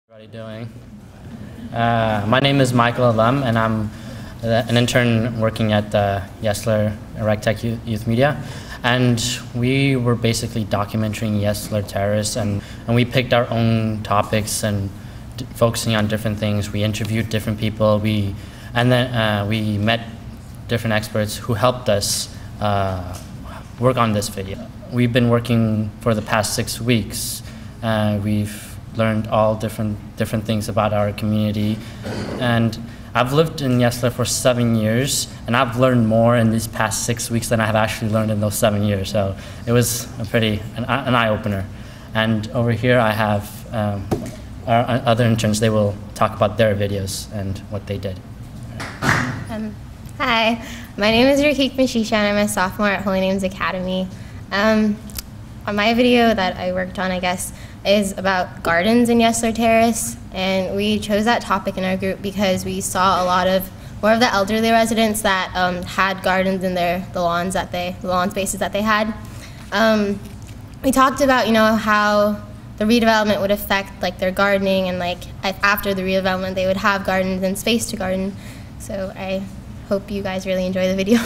What are you doing? My name is Michael Alum, and I'm an intern working at Yesler Tech Youth Media. And we were basically documenting Yesler Terrace, and we picked our own topics and focusing on different things. We interviewed different people, and then we met different experts who helped us work on this video. We've been working for the past 6 weeks. We've learned all different things about our community, and I've lived in Yesler for 7 years, and I've learned more in these past 6 weeks than I have actually learned in those 7 years. So it was an eye-opener. And over here I have our other interns. They will talk about their videos and what they did. Hi, my name is Rakik Mashisha, and I'm a sophomore at Holy Names Academy. My video that I worked on, I guess, is about gardens in Yesler Terrace, and we chose that topic in our group because we saw a lot of more of the elderly residents that had gardens in the lawn spaces that they had. We talked about how the redevelopment would affect their gardening, and after the redevelopment they would have gardens and space to garden. So I hope you guys really enjoy the video.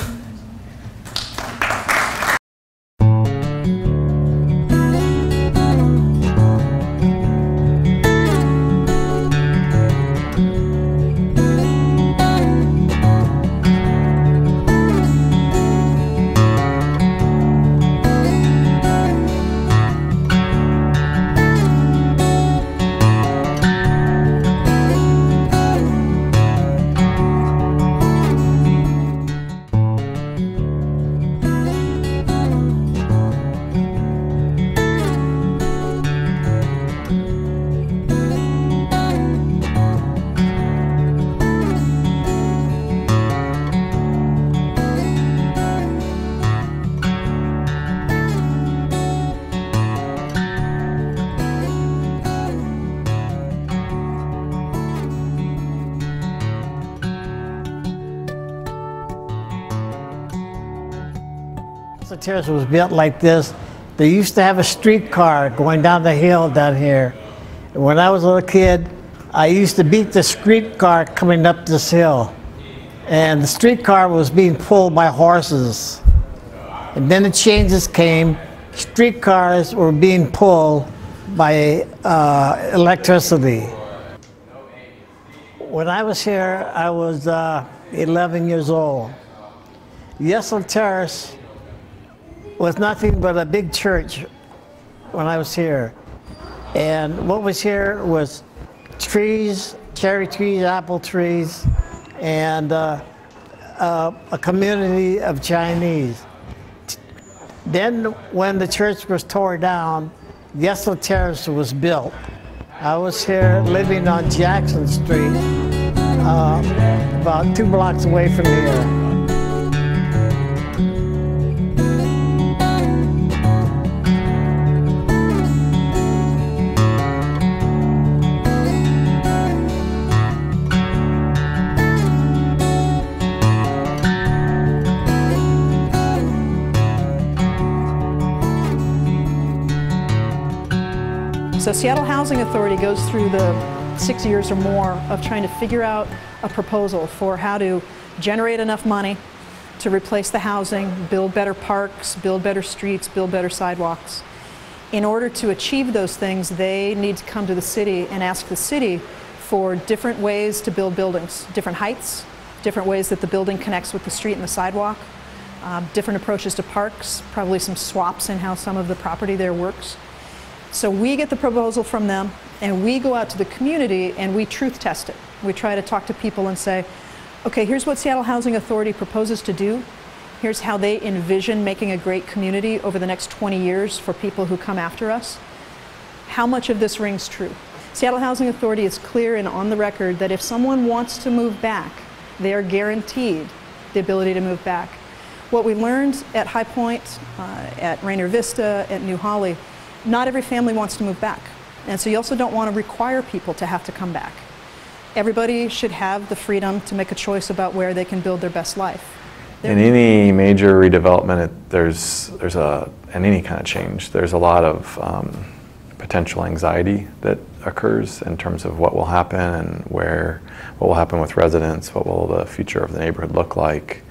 The terrace was built like this. They used to have a streetcar going down the hill down here. When I was a little kid, I used to beat the streetcar coming up this hill. And the streetcar was being pulled by horses. And then the changes came. Streetcars were being pulled by electricity. When I was here, I was 11 years old. Yesler Terrace was nothing but a big church when I was here. And what was here was trees, cherry trees, apple trees, and a community of Chinese. Then when the church was torn down, Yesler Terrace was built. I was here living on Jackson Street, about 2 blocks away from here. So Seattle Housing Authority goes through the 6 years or more of trying to figure out a proposal for how to generate enough money to replace the housing, build better parks, build better streets, build better sidewalks. In order to achieve those things, they need to come to the city and ask the city for different ways to build buildings, different heights, different ways that the building connects with the street and the sidewalk, different approaches to parks, probably some swaps in how some of the property there works. So we get the proposal from them, and we go out to the community and we truth test it. We try to talk to people and say, okay, here's what Seattle Housing Authority proposes to do. Here's how they envision making a great community over the next 20 years for people who come after us. How much of this rings true? Seattle Housing Authority is clear and on the record that if someone wants to move back, they are guaranteed the ability to move back. What we learned at High Point, at Rainier Vista, at New Holly, not every family wants to move back. And so you also don't want to require people to have to come back. Everybody should have the freedom to make a choice about where they can build their best life. In any major redevelopment, and any kind of change, there's a lot of potential anxiety that occurs in terms of what will happen and what will happen with residents, what will the future of the neighborhood look like,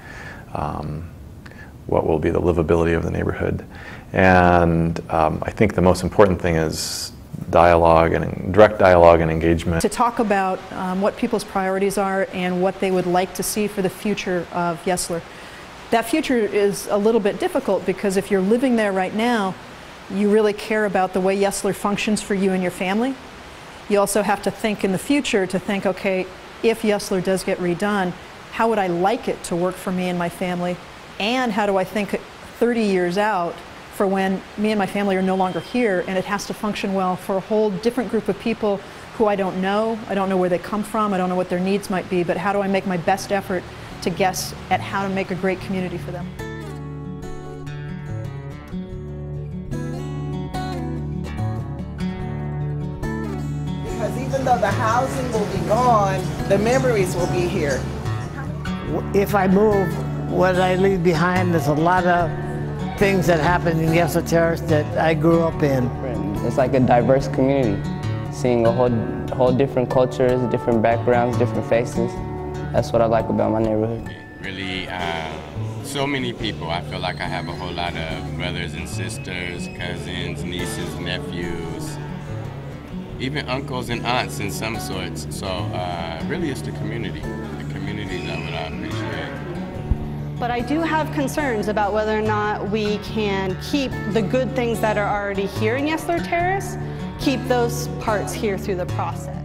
what will be the livability of the neighborhood. And I think the most important thing is dialogue and direct dialogue and engagement. To talk about what people's priorities are and what they would like to see for the future of Yesler. That future is a little bit difficult because if you're living there right now, you really care about the way Yesler functions for you and your family. You also have to think in the future to think, okay, if Yesler does get redone, how would I like it to work for me and my family? And how do I think 30 years out for when me and my family are no longer here and it has to function well for a whole different group of people who I don't know where they come from, I don't know what their needs might be, but how do I make my best effort to guess at how to make a great community for them? Because even though the housing will be gone, the memories will be here. If I move, what I leave behind is a lot of things that happened in Yesler Terrace that I grew up in. It's like a diverse community, seeing a whole different cultures, different backgrounds, different faces. That's what I like about my neighborhood. Really, so many people. I feel like I have a whole lot of brothers and sisters, cousins, nieces, nephews, even uncles and aunts in some sorts. So really it's the community. The community is what I appreciate. But I do have concerns about whether or not we can keep the good things that are already here in Yesler Terrace, keep those parts here through the process.